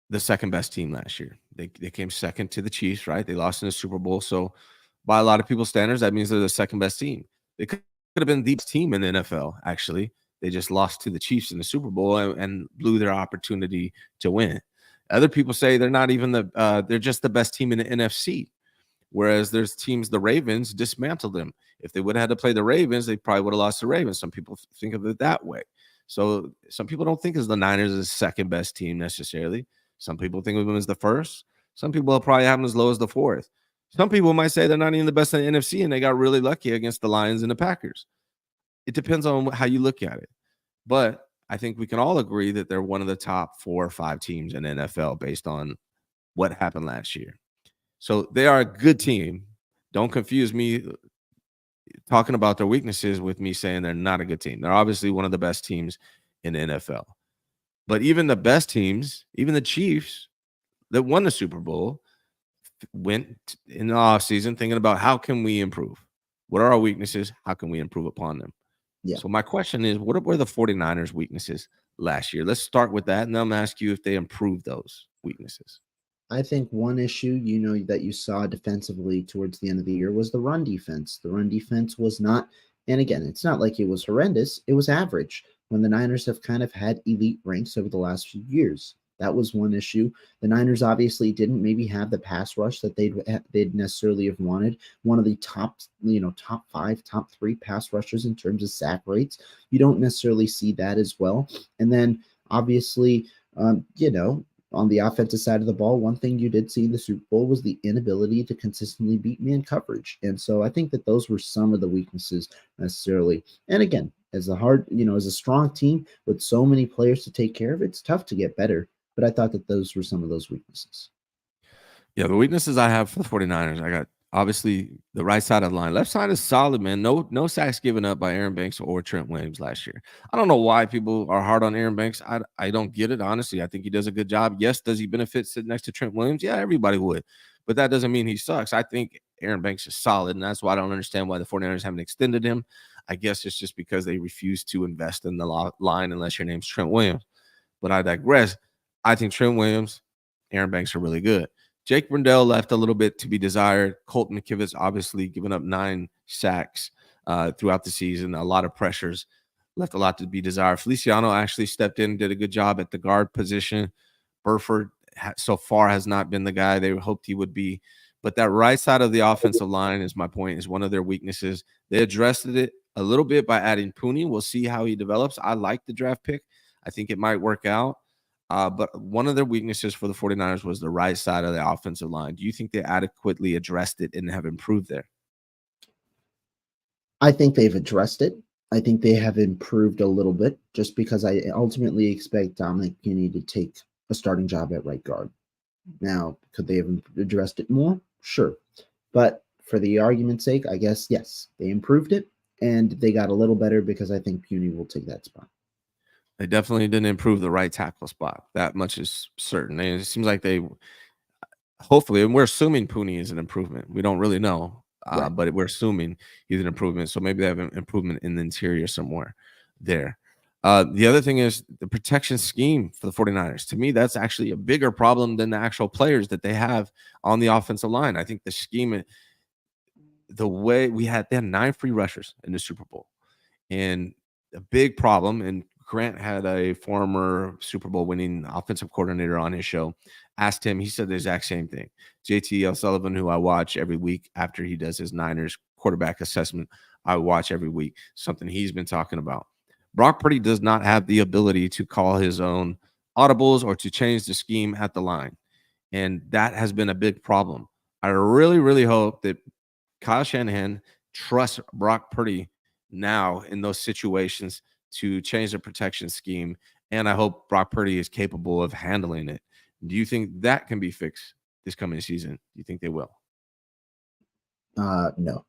the second best team last year. They came second to the Chiefs, right? They lost in the Super Bowl. So by a lot of people's standards, that means they're the second best team. They could have been the best team in the NFL, actually. They just lost to the Chiefs in the Super Bowl and blew their opportunity to win. Other people say they're not even they're just the best team in the NFC. Whereas there's teams, the Ravens dismantled them. If they would have had to play the Ravens, they probably would have lost the Ravens. Some people think of it that way. So some people don't think of the Niners as the second best team necessarily. Some people think of them as the first. Some people will probably have them as low as the fourth. Some people might say they're not even the best in the NFC and they got really lucky against the Lions and the Packers. It depends on how you look at it. But I think we can all agree that they're one of the top 4 or 5 teams in the NFL based on what happened last year. So they are a good team. Don't confuse me talking about their weaknesses with me saying they're not a good team. They're obviously one of the best teams in the NFL. But even the best teams, even the Chiefs that won the Super Bowl, went in the offseason thinking about how can we improve? What are our weaknesses? How can we improve upon them? Yeah. So my question is, what were the 49ers' weaknesses last year? Let's start with that, and then I'm going to ask you if they improved those weaknesses. I think one issue, that you saw defensively towards the end of the year was the run defense. The run defense was not, and again, it's not like it was horrendous. It was average when the Niners have kind of had elite ranks over the last few years. That was one issue. The Niners obviously didn't maybe have the pass rush that they'd necessarily have wanted. One of the top 5, top 3 pass rushers in terms of sack rates. You don't necessarily see that as well. And then obviously, on the offensive side of the ball, one thing you did see in the Super Bowl was the inability to consistently beat man coverage. And so I think that those were some of the weaknesses necessarily. And again, as a strong team with so many players to take care of, it's tough to get better. But I thought that those were some of those weaknesses. Yeah, the weaknesses I have for the 49ers, I got obviously the right side of the line. Left side is solid, man. No sacks given up by Aaron Banks or Trent Williams last year. I don't know why people are hard on Aaron Banks. I don't get it, honestly. I think he does a good job. Yes, does he benefit sitting next to Trent Williams? Yeah, everybody would. But that doesn't mean he sucks. I think Aaron Banks is solid, and that's why I don't understand why the 49ers haven't extended him. I guess it's just because they refuse to invest in the line unless your name's Trent Williams. But I digress. I think Trent Williams, Aaron Banks are really good. Jake Brendel left a little bit to be desired. Colton McKivitz obviously giving up 9 sacks throughout the season, a lot of pressures, left a lot to be desired. Feliciano actually stepped in, did a good job at the guard position. Burford so far has not been the guy they hoped he would be. But that right side of the offensive line, is my point, is one of their weaknesses. They addressed it a little bit by adding Pooney. We'll see how he develops. I like the draft pick. I think it might work out. But one of their weaknesses for the 49ers was the right side of the offensive line. Do you think they adequately addressed it and have improved there? I think they've addressed it. I think they have improved a little bit just because I ultimately expect Dominic Puny to take a starting job at right guard. Now, could they have addressed it more? Sure. But for the argument's sake, I guess, yes, they improved it and they got a little better because I think Puny will take that spot. They definitely didn't improve the right tackle spot. That much is certain. And it seems like they hopefully, and we're assuming Pooney is an improvement. We don't really know, Right. but we're assuming he's an improvement. So maybe they have an improvement in the interior somewhere there. The other thing is the protection scheme for the 49ers. To me, that's actually a bigger problem than the actual players that they have on the offensive line. I think the scheme, the way they had 9 free rushers in the Super Bowl. And a big problem, and Grant had a former Super Bowl winning offensive coordinator on his show, asked him, he said the exact same thing. JT Sullivan, who I watch every week after he does his Niners quarterback assessment, I watch every week, something he's been talking about. Brock Purdy does not have the ability to call his own audibles or to change the scheme at the line. And that has been a big problem. I really, really hope that Kyle Shanahan trusts Brock Purdy now in those situations to change the protection scheme. And I hope Brock Purdy is capable of handling it. Do you think that can be fixed this coming season? Do you think they will? No.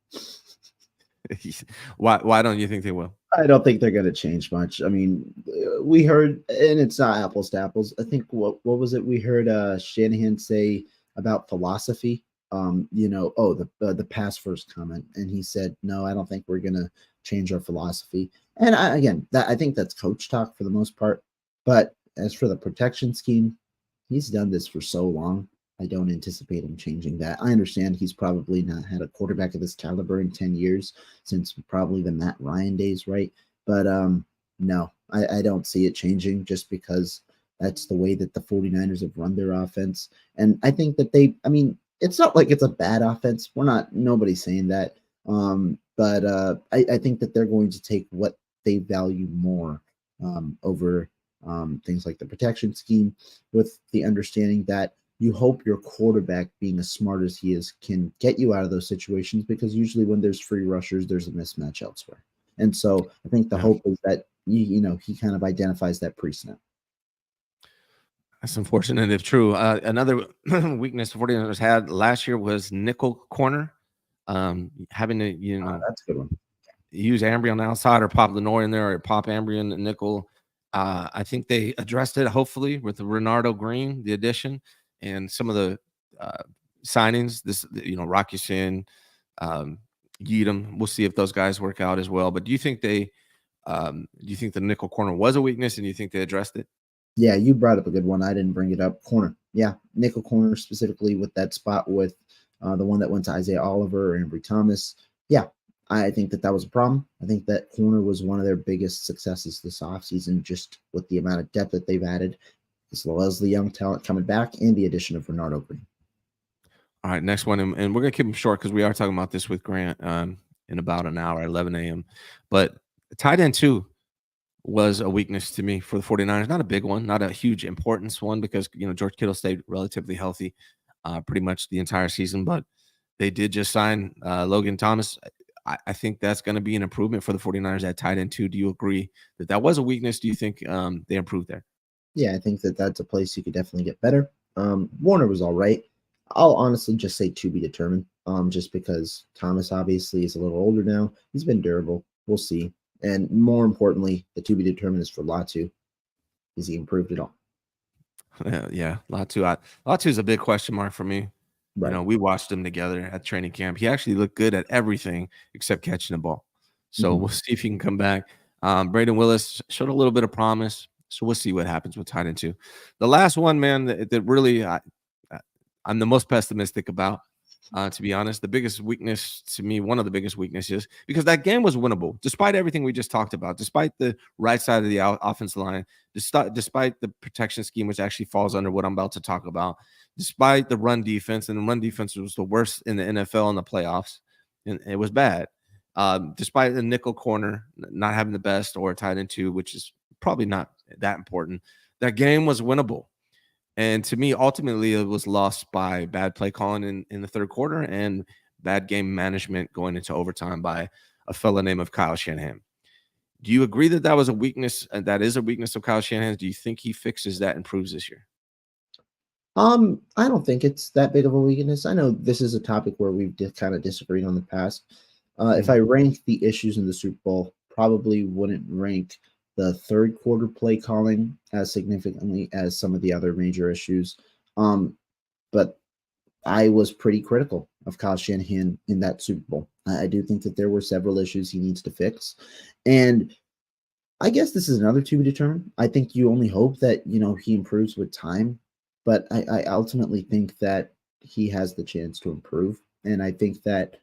Why don't you think they will? I don't think they're going to change much. I mean, we heard, and it's not apples to apples. I think what was it we heard Shanahan say about philosophy? The pass first comment, and he said, "No, I don't think we're going to change our philosophy." And I think that's coach talk for the most part. But as for the protection scheme, he's done this for so long. I don't anticipate him changing that. I understand he's probably not had a quarterback of this caliber in 10 years since probably the Matt Ryan days, right? But no, I don't see it changing just because that's the way that the 49ers have run their offense. And I think that it's not like it's a bad offense. Nobody's saying that. But I think that they're going to take what they value more over things like the protection scheme, with the understanding that you hope your quarterback, being as smart as he is, can get you out of those situations, because usually when there's free rushers, there's a mismatch elsewhere. And so I think the hope is that he kind of identifies that pre-snap. That's unfortunate if true. Another weakness the 49ers had last year was nickel corner. Having to, that's a good one. Use Ambry on the outside or pop Lenore in there or pop Ambry in the nickel. I think they addressed it, hopefully, with the Renardo Green, the addition, and some of the signings. Rocky Sin, Yeadham. We'll see if those guys work out as well. But do you think the nickel corner was a weakness, and do you think they addressed it? Yeah, you brought up a good one. I didn't bring it up. Corner. Yeah, nickel corner, specifically with that spot with the one that went to Isaiah Oliver or Ambry Thomas. Yeah, I think that was a problem. I think that corner was one of their biggest successes this offseason, just with the amount of depth that they've added, as well as the young talent coming back and the addition of Renardo Green. All right, next one, and we're going to keep them short because we are talking about this with Grant in about an hour, 11 a.m. But tight end 2 was a weakness to me for the 49ers. Not a big one, not a huge importance one, because George Kittle stayed relatively healthy pretty much the entire season, but they did just sign Logan Thomas. I think that's going to be an improvement for the 49ers at tight end 2. Do you agree that was a weakness? Do you think they improved there? Yeah, I think that that's a place you could definitely get better. Warner was all right. I'll honestly just say to be determined, just because Thomas obviously is a little older now. He's been durable. We'll see. And more importantly, the to be determined is for Latu. Is he improved at all? Yeah, Latu. Latu is a big question mark for me. Right. We watched him together at training camp. He actually looked good at everything except catching the ball. So we'll see if he can come back. Braden Willis showed a little bit of promise. So we'll see what happens with tight end 2. The last one, man, that really I'm the most pessimistic about, to be honest. The biggest weakness to me, one of the biggest weaknesses, because that game was winnable, despite everything we just talked about, despite the right side of the offensive line, despite the protection scheme, which actually falls under what I'm about to talk about, despite the run defense, and the run defense was the worst in the NFL in the playoffs, and it was bad. Despite the nickel corner not having the best or tight end 2, which is probably not that important, that game was winnable. And to me, ultimately, it was lost by bad play calling in the third quarter and bad game management going into overtime by a fella named of Kyle Shanahan. Do you agree that that was a weakness, and that is a weakness of Kyle Shanahan? Do you think he fixes that, improves this year? I don't think it's that big of a weakness. I know this is a topic where we've kind of disagreed on the past. If I rank the issues in the Super Bowl, probably wouldn't rank the third quarter play calling as significantly as some of the other major issues. But I was pretty critical of Kyle Shanahan in that Super Bowl. I do think that there were several issues he needs to fix. And I guess this is another to be determined. I think you only hope that, he improves with time. But I ultimately think that he has the chance to improve. And I think that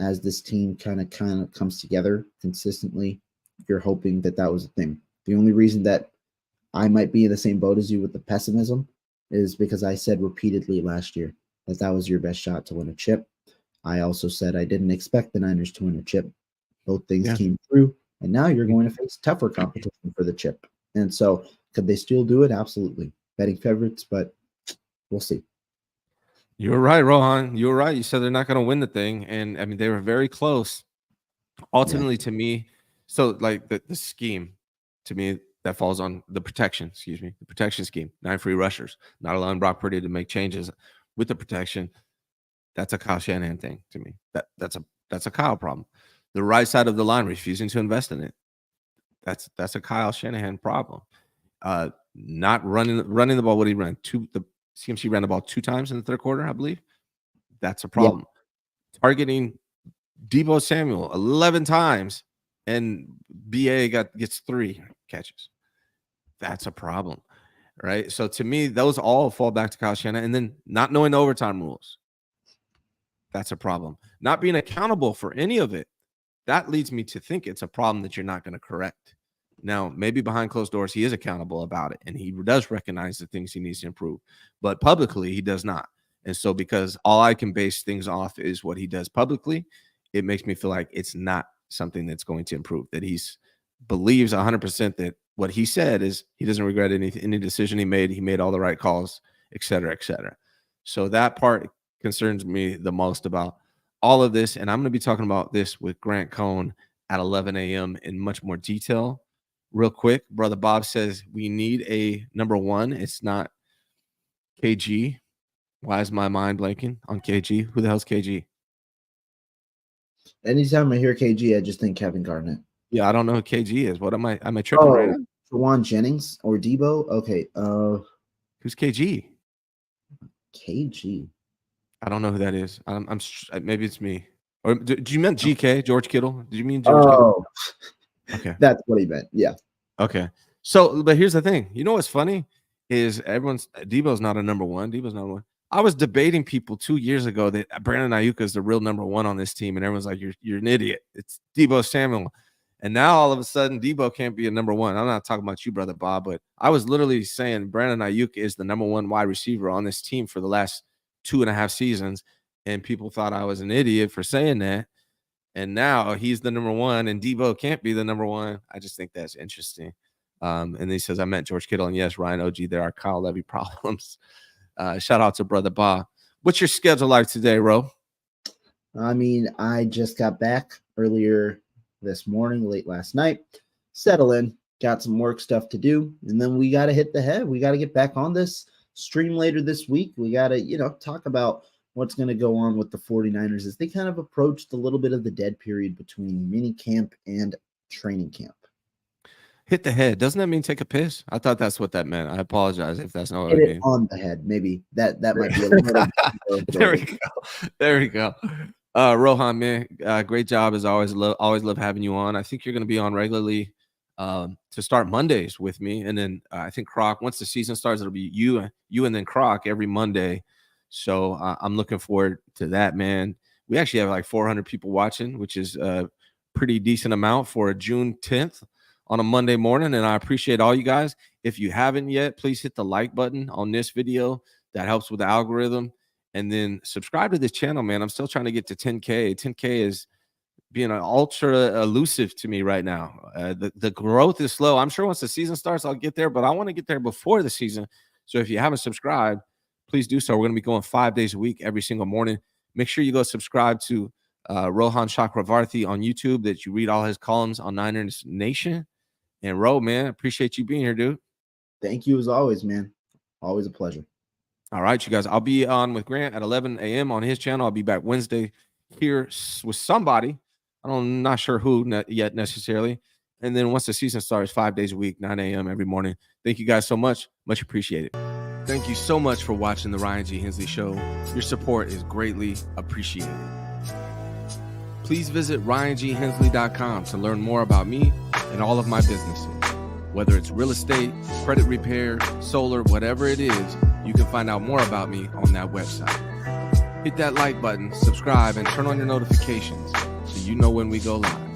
as this team kind of comes together consistently, you're hoping that that was a thing. The only reason that I might be in the same boat as you with the pessimism is because I said repeatedly last year that that was your best shot to win a chip. I also said I didn't expect the Niners to win a chip. Both things came through, and now you're going to face tougher competition for the chip. And so could they still do it? Absolutely. Betting favorites, but we'll see. You're right, Rohan. You're right. You said they're not going to win the thing. And I mean, they were very close. Ultimately, to me, so like the scheme, to me, that falls on the protection, the protection scheme. 9 free rushers, not allowing Brock Purdy to make changes with the protection. That's a Kyle Shanahan thing to me. That's a Kyle problem. The right side of the line refusing to invest in it. That's a Kyle Shanahan problem. Not running the ball. What did he run? The CMC ran the ball 2 times in the third quarter, I believe. That's a problem. Targeting Deebo Samuel 11 times, and BA gets 3 catches. That's a problem, right? So to me, those all fall back to Kyle Shanahan. And then not knowing the overtime rules. That's a problem. Not being accountable for any of it. That leads me to think it's a problem that you're not going to correct. Now, maybe behind closed doors, he is accountable about it, and he does recognize the things he needs to improve. But publicly, he does not. And so because all I can base things off is what he does publicly, it makes me feel like it's not something that's going to improve, that believes 100% that what he said is he doesn't regret any decision he made. He made all the right calls, et cetera, et cetera. So that part concerns me the most about all of this. And I'm going to be talking about this with Grant Cohn at 11 a.m. in much more detail. Real quick, Brother Bob says we need a number 1. It's not KG. Why is my mind blanking on KG? Who the hell's KG? Anytime I hear KG, I just think Kevin Garnett. Yeah, I don't know who KG is. What am I tripping right now? Juwan Jennings or Debo? Okay. Who's KG? KG. I don't know who that is. I'm maybe it's me. Or did you mean GK, George Kittle? Did you mean George Kittle? Okay. That's what he meant. Yeah. Okay. So, but here's the thing. You know what's funny is Debo's not a number 1. Debo's not 1. I was debating people 2 years ago that Brandon Aiyuk is the real number 1 on this team, and everyone's like, "You're an idiot. It's Deebo Samuel." And now all of a sudden, Deebo can't be a number 1. I'm not talking about you, Brother Bob, but I was literally saying Brandon Aiyuk is the number 1 wide receiver on this team for the last 2.5 seasons, and people thought I was an idiot for saying that. And now he's the number 1, and Deebo can't be the number 1. I just think that's interesting. And he says, I meant George Kittle. And yes, Ryan OG, there are Kyle Levy problems. Shout out to Brother Bob. What's your schedule like today, Ro? I mean, I just got back earlier this morning, late last night, settle in, got some work stuff to do, and then we got to hit the head. We got to get back on this stream later this week. We got to, talk about what's going to go on with the 49ers as they kind of approached a little bit of the dead period between mini camp and training camp. Hit the head. Doesn't that mean take a piss? I thought that's what that meant. I apologize if that's not what it means. On the head. Maybe that might be a little bit. There we go. Rohan, man, great job as always. Always love having you on. I think you're going to be on regularly to start Mondays with me. And then I think Croc, once the season starts, it'll be you and then Croc every Monday. So I'm looking forward to that, man. We actually have like 400 people watching, which is a pretty decent amount for a June 10th on a Monday morning. And I appreciate all you guys. If you haven't yet, please hit the like button on this video. That helps with the algorithm. And then subscribe to this channel, man. I'm still trying to get to 10K. 10K is being an ultra elusive to me right now. The growth is slow. I'm sure once the season starts, I'll get there, but I want to get there before the season. So if you haven't subscribed, please do so. We're going to be going 5 days a week, every single morning. Make sure you go subscribe to Rohan Chakravarthy on YouTube, that you read all his columns on Niners Nation. And Ro, man, appreciate you being here, dude. Thank you as always, man. Always a pleasure. All right, you guys. I'll be on with Grant at 11 a.m. on his channel. I'll be back Wednesday here with somebody. I'm not sure who yet necessarily. And then once the season starts, 5 days a week, 9 a.m. every morning. Thank you guys so much. Much appreciated. Thank you so much for watching the Ryan G. Hensley Show. Your support is greatly appreciated. Please visit RyanGHensley.com to learn more about me and all of my businesses. Whether it's real estate, credit repair, solar, whatever it is, you can find out more about me on that website. Hit that like button, subscribe, and turn on your notifications so you know when we go live.